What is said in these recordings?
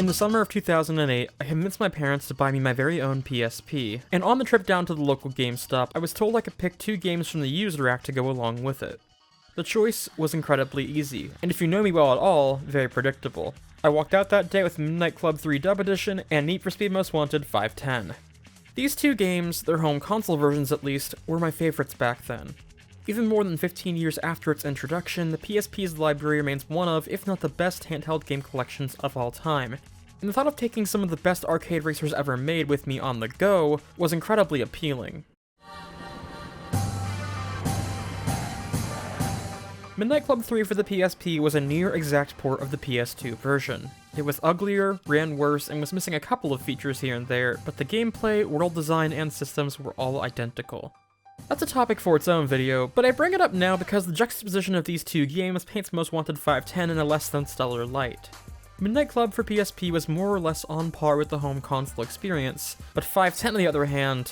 In the summer of 2008, I convinced my parents to buy me my very own PSP, and on the trip down to the local GameStop, I was told I could pick 2 games from the used rack to go along with it. The choice was incredibly easy, and if you know me well at all, very predictable. I walked out that day with Midnight Club 3 Dub Edition and Need for Speed Most Wanted 510. These 2 games, their home console versions at least, were my favorites back then. Even more than 15 years after its introduction, the PSP's library remains one of, if not the best handheld game collections of all time, and the thought of taking some of the best arcade racers ever made with me on the go was incredibly appealing. Midnight Club 3 for the PSP was a near-exact port of the PS2 version. It was uglier, ran worse, and was missing a couple of features here and there, but the gameplay, world design, and systems were all identical. That's a topic for its own video, but I bring it up now because the juxtaposition of these 2 games paints Most Wanted 510 in a less than stellar light. Midnight Club for PSP was more or less on par with the home console experience, but 510 on the other hand,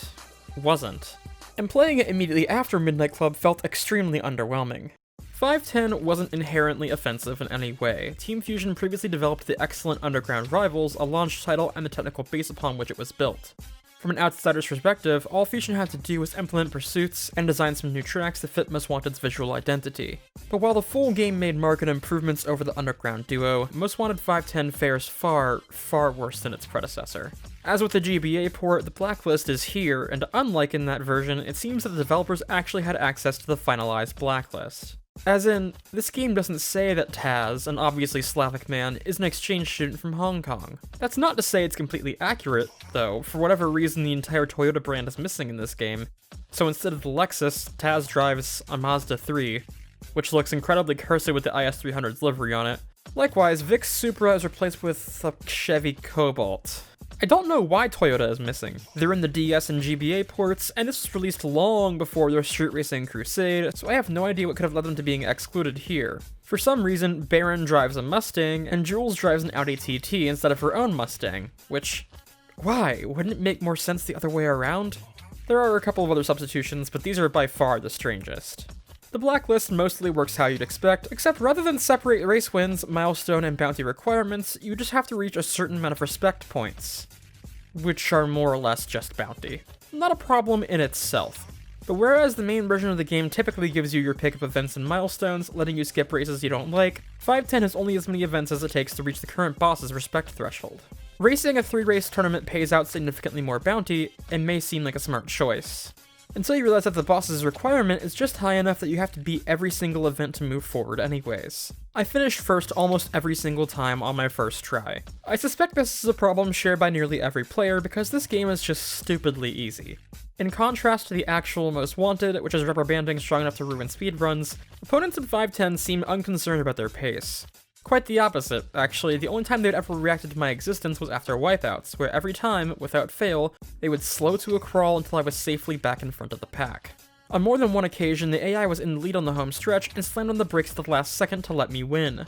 wasn't. And playing it immediately after Midnight Club felt extremely underwhelming. 510 wasn't inherently offensive in any way. Team Fusion previously developed the excellent Underground Rivals, a launch title, and the technical base upon which it was built. From an outsider's perspective, all Fusion had to do was implement pursuits and design some new tracks that fit Most Wanted's visual identity. But while the full game made marked improvements over the Underground duo, Most Wanted 510 fares far, far worse than its predecessor. As with the GBA port, the blacklist is here, and unlike in that version, it seems that the developers actually had access to the finalized blacklist. As in, this game doesn't say that Taz, an obviously Slavic man, is an exchange student from Hong Kong. That's not to say it's completely accurate, though. For whatever reason, the entire Toyota brand is missing in this game. So instead of the Lexus, Taz drives a Mazda 3, which looks incredibly cursed with the IS300's livery on it. Likewise, Vic's Supra is replaced with a Chevy Cobalt. I don't know why Toyota is missing. They're in the DS and GBA ports, and this was released long before their Street Racing Crusade, so I have no idea what could have led them to being excluded here. For some reason, Baron drives a Mustang, and Jules drives an Audi TT instead of her own Mustang, which... why? Wouldn't it make more sense the other way around? There are a couple of other substitutions, but these are by far the strangest. The blacklist mostly works how you'd expect, except rather than separate race wins, milestone, and bounty requirements, you just have to reach a certain amount of respect points, which are more or less just bounty. Not a problem in itself. But whereas the main version of the game typically gives you your pick of events and milestones, letting you skip races you don't like, 510 has only as many events as it takes to reach the current boss's respect threshold. Racing a 3-race tournament pays out significantly more bounty, and may seem like a smart choice, until you realize that the boss's requirement is just high enough that you have to beat every single event to move forward anyways. I finished first almost every single time on my first try. I suspect this is a problem shared by nearly every player because this game is just stupidly easy. In contrast to the actual Most Wanted, which is rubber banding strong enough to ruin speedruns, opponents in 510 seem unconcerned about their pace. Quite the opposite, actually. The only time they'd ever reacted to my existence was after wipeouts, where every time, without fail, they would slow to a crawl until I was safely back in front of the pack. On more than one occasion, the AI was in the lead on the home stretch and slammed on the brakes at the last second to let me win.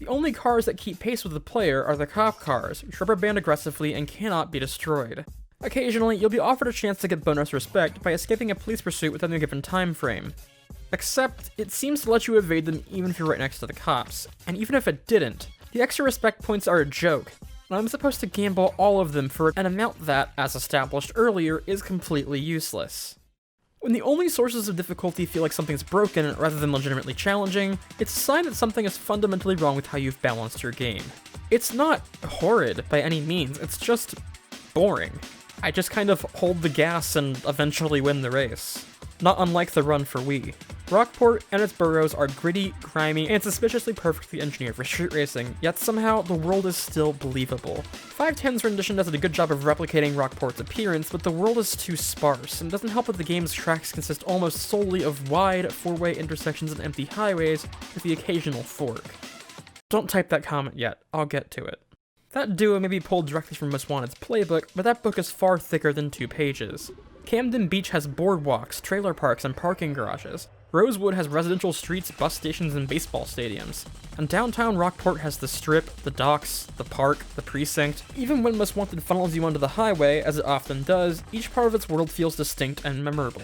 The only cars that keep pace with the player are the cop cars, which rubber band aggressively and cannot be destroyed. Occasionally, you'll be offered a chance to get bonus respect by escaping a police pursuit within a given time frame. Except, it seems to let you evade them even if you're right next to the cops, and even if it didn't, the extra respect points are a joke, and I'm supposed to gamble all of them for an amount that, as established earlier, is completely useless. When the only sources of difficulty feel like something's broken rather than legitimately challenging, it's a sign that something is fundamentally wrong with how you've balanced your game. It's not horrid by any means, it's just boring. I just kind of hold the gas and eventually win the race. Not unlike the run for Wii. Rockport and its boroughs are gritty, grimy, and suspiciously perfectly engineered for street racing, yet somehow the world is still believable. 510's rendition does a good job of replicating Rockport's appearance, but the world is too sparse, and doesn't help that the game's tracks consist almost solely of wide, 4-way intersections and empty highways, with the occasional fork. Don't type that comment yet, I'll get to it. That duo may be pulled directly from Most Wanted's playbook, but that book is far thicker than 2 pages. Camden Beach has boardwalks, trailer parks, and parking garages. Rosewood has residential streets, bus stations, and baseball stadiums. And downtown Rockport has the Strip, the docks, the park, the precinct. Even when Most Wanted funnels you onto the highway, as it often does, each part of its world feels distinct and memorable.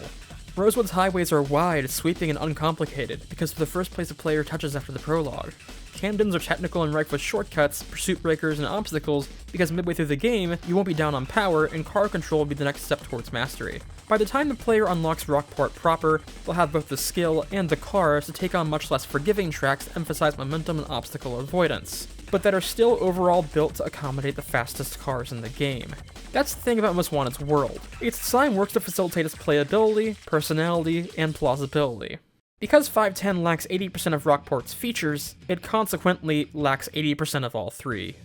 Rosewood's highways are wide, sweeping, and uncomplicated, because they're the first place a player touches after the prologue. Camdens are technical and rife with shortcuts, pursuit breakers, and obstacles, because midway through the game, you won't be down on power, and car control will be the next step towards mastery. By the time the player unlocks Rockport proper, they'll have both the skill and the cars to take on much less forgiving tracks that emphasize momentum and obstacle avoidance, but that are still overall built to accommodate the fastest cars in the game. That's the thing about Most Wanted's world. Its design works to facilitate its playability, personality, and plausibility. Because 510 lacks 80% of Rockport's features, it consequently lacks 80% of all three.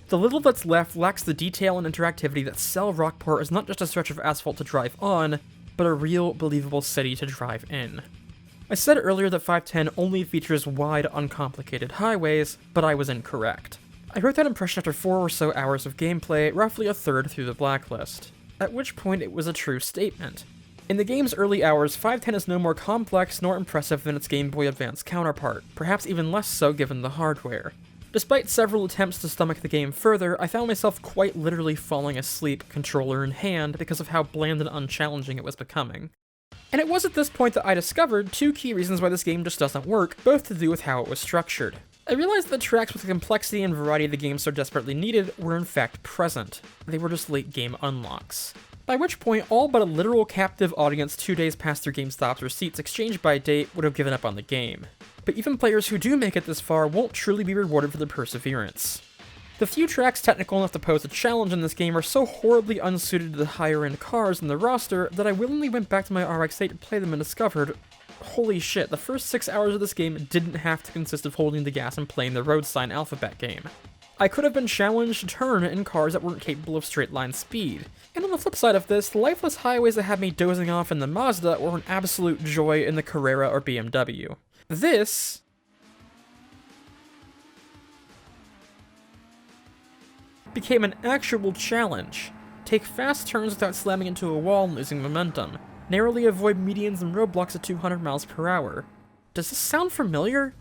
The little that's left lacks the detail and interactivity that sell Rockport as not just a stretch of asphalt to drive on, but a real, believable city to drive in. I said earlier that 510 only features wide, uncomplicated highways, but I was incorrect. I wrote that impression after 4 or so hours of gameplay, roughly a third through the blacklist, at which point it was a true statement. In the game's early hours, 510 is no more complex nor impressive than its Game Boy Advance counterpart, perhaps even less so given the hardware. Despite several attempts to stomach the game further, I found myself quite literally falling asleep, controller in hand, because of how bland and unchallenging it was becoming. And it was at this point that I discovered 2 key reasons why this game just doesn't work, both to do with how it was structured. I realized that tracks with the complexity and variety the game so desperately needed were in fact present. They were just late game unlocks. By which point, all but a literal captive audience 2 days past their GameStop's receipts exchanged by date would have given up on the game. But even players who do make it this far won't truly be rewarded for their perseverance. The few tracks technical enough to pose a challenge in this game are so horribly unsuited to the higher end cars in the roster that I willingly went back to my RX-8 to play them and discovered, holy shit, the first 6 hours of this game didn't have to consist of holding the gas and playing the road sign alphabet game. I could have been challenged to turn in cars that weren't capable of straight line speed. And on the flip side of this, the lifeless highways that had me dozing off in the Mazda were an absolute joy in the Carrera or BMW. This became an actual challenge. Take fast turns without slamming into a wall and losing momentum. Narrowly avoid medians and roadblocks at 200 miles per hour. Does this sound familiar?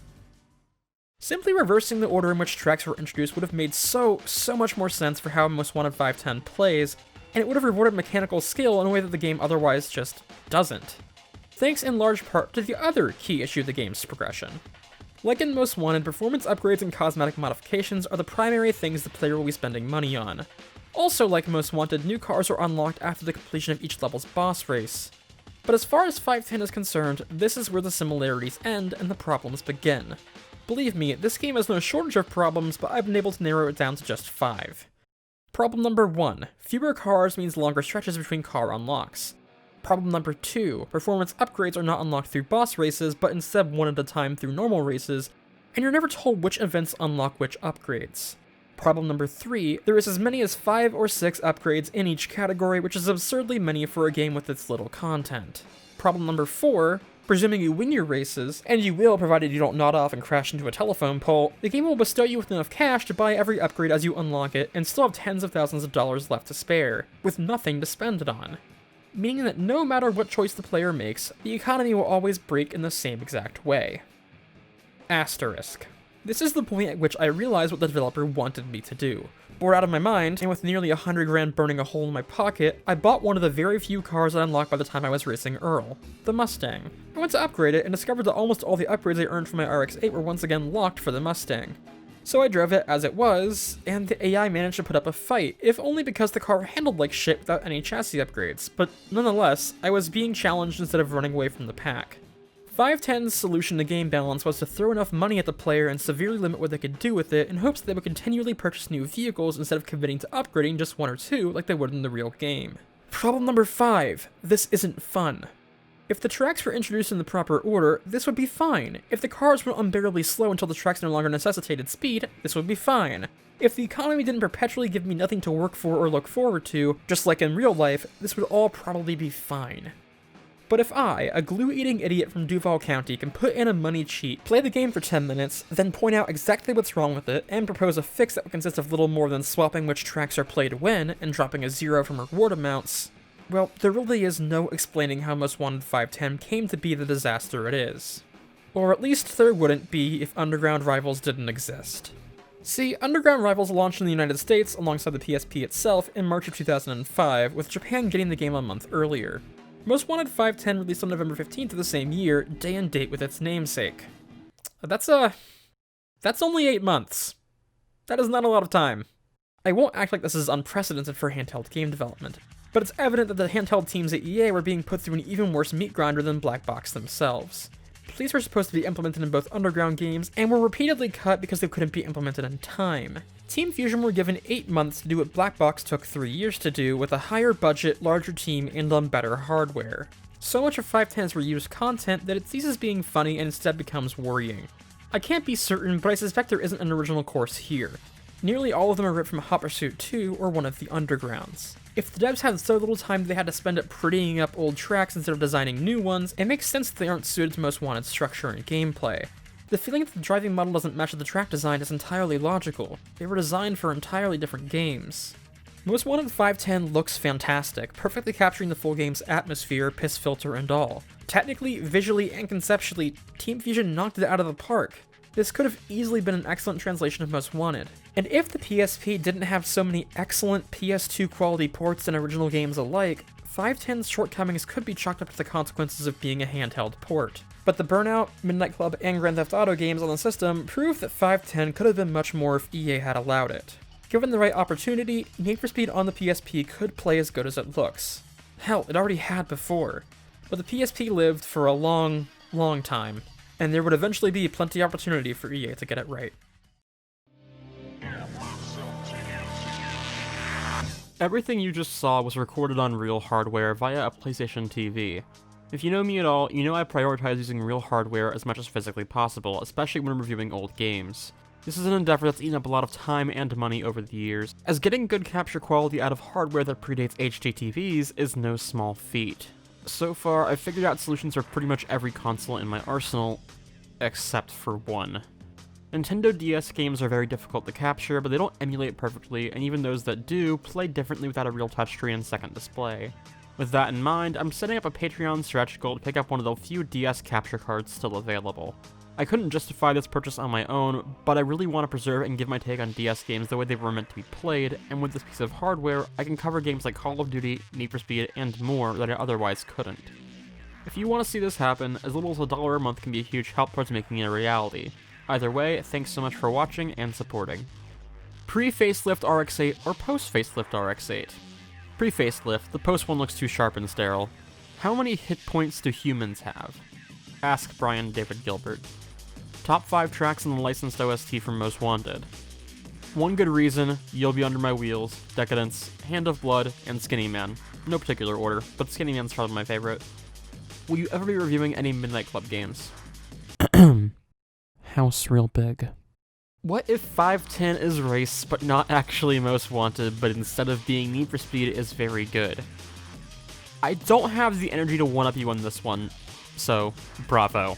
Simply reversing the order in which tracks were introduced would have made so much more sense for how Most Wanted 510 plays, and it would have rewarded mechanical skill in a way that the game otherwise just doesn't. Thanks in large part to the other key issue of the game's progression. Like in Most Wanted, performance upgrades and cosmetic modifications are the primary things the player will be spending money on. Also like Most Wanted, new cars are unlocked after the completion of each level's boss race. But as far as 510 is concerned, this is where the similarities end and the problems begin. Believe me, this game has no shortage of problems, but I've been able to narrow it down to just 5. Problem number 1, fewer cars means longer stretches between car unlocks. Problem number 2, performance upgrades are not unlocked through boss races, but instead one at a time through normal races, and you're never told which events unlock which upgrades. Problem number 3, there is as many as 5 or 6 upgrades in each category, which is absurdly many for a game with its little content. Problem number 4, presuming you win your races, and you will provided you don't nod off and crash into a telephone pole, the game will bestow you with enough cash to buy every upgrade as you unlock it, and still have tens of thousands of dollars left to spare, with nothing to spend it on. Meaning that no matter what choice the player makes, the economy will always break in the same exact way. Asterisk. This is the point at which I realized what the developer wanted me to do. Bored out of my mind, and with nearly $100 burning a hole in my pocket, I bought one of the very few cars I unlocked by the time I was racing Earl, the Mustang. I went to upgrade it and discovered that almost all the upgrades I earned from my RX-8 were once again locked for the Mustang. So I drove it as it was, and the AI managed to put up a fight, if only because the car handled like shit without any chassis upgrades, but nonetheless, I was being challenged instead of running away from the pack. 510's solution to game balance was to throw enough money at the player and severely limit what they could do with it in hopes that they would continually purchase new vehicles instead of committing to upgrading just 1 or 2 like they would in the real game. Problem number 5, this isn't fun. If the tracks were introduced in the proper order, this would be fine. If the cars were unbearably slow until the tracks no longer necessitated speed, this would be fine. If the economy didn't perpetually give me nothing to work for or look forward to, just like in real life, this would all probably be fine. But if I, a glue-eating idiot from Duval County, can put in a money cheat, play the game for 10 minutes, then point out exactly what's wrong with it, and propose a fix that would consist of little more than swapping which tracks are played when, and dropping a 0 from reward amounts, well, there really is no explaining how Most Wanted 510 came to be the disaster it is. Or at least there wouldn't be if Underground Rivals didn't exist. See, Underground Rivals launched in the United States alongside the PSP itself in March of 2005, with Japan getting the game a month earlier. Most Wanted 510 released on November 15th of the same year, day and date with its namesake. That's That's only 8 months. That is not a lot of time. I won't act like this is unprecedented for handheld game development, but it's evident that the handheld teams at EA were being put through an even worse meat grinder than Black Box themselves. These were supposed to be implemented in both Underground games, and were repeatedly cut because they couldn't be implemented in time. Team Fusion were given 8 months to do what Black Box took 3 years to do, with a higher budget, larger team, and on better hardware. So much of 510's reused content that it ceases being funny and instead becomes worrying. I can't be certain, but I suspect there isn't an original course here. Nearly all of them are ripped from Hot Pursuit 2 or one of the Undergrounds. If the devs had so little time they had to spend it prettying up old tracks instead of designing new ones, it makes sense that they aren't suited to Most Wanted structure and gameplay. The feeling that the driving model doesn't match the track design is entirely logical. They were designed for entirely different games. Most Wanted 510 looks fantastic, perfectly capturing the full game's atmosphere, piss filter, and all. Technically, visually, and conceptually, Team Fusion knocked it out of the park. This could have easily been an excellent translation of Most Wanted. And if the PSP didn't have so many excellent PS2 quality ports and original games alike, 510's shortcomings could be chalked up to the consequences of being a handheld port. But the Burnout, Midnight Club, and Grand Theft Auto games on the system prove that 510 could have been much more if EA had allowed it. Given the right opportunity, Need for Speed on the PSP could play as good as it looks. Hell, it already had before. But the PSP lived for a long, long time, and there would eventually be plenty of opportunity for EA to get it right. Everything you just saw was recorded on real hardware via a PlayStation TV. If you know me at all, you know I prioritize using real hardware as much as physically possible, especially when reviewing old games. This is an endeavor that's eaten up a lot of time and money over the years, as getting good capture quality out of hardware that predates HDTVs is no small feat. So far, I've figured out solutions for pretty much every console in my arsenal, except for one. Nintendo DS games are very difficult to capture, but they don't emulate perfectly, and even those that do, play differently without a real touchscreen and second display. With that in mind, I'm setting up a Patreon stretch goal to pick up one of the few DS capture cards still available. I couldn't justify this purchase on my own, but I really want to preserve and give my take on DS games the way they were meant to be played, and with this piece of hardware, I can cover games like Call of Duty, Need for Speed, and more that I otherwise couldn't. If you want to see this happen, as little as $1 a month can be a huge help towards making it a reality. Either way, thanks so much for watching and supporting. Pre-facelift RX-8 or post-facelift RX-8? Pre-facelift, the post one looks too sharp and sterile. How many hit points do humans have? Ask Brian David Gilbert. Top 5 tracks in the licensed OST from Most Wanted. One Good Reason, You'll Be Under My Wheels, Decadence, Hand of Blood, and Skinny Man. No particular order, but Skinny Man's probably my favorite. Will you ever be reviewing any Midnight Club games? House real big. What if 510 is race, but not actually Most Wanted, but instead of being Need for Speed is very good? I don't have the energy to one-up you on this one, so bravo.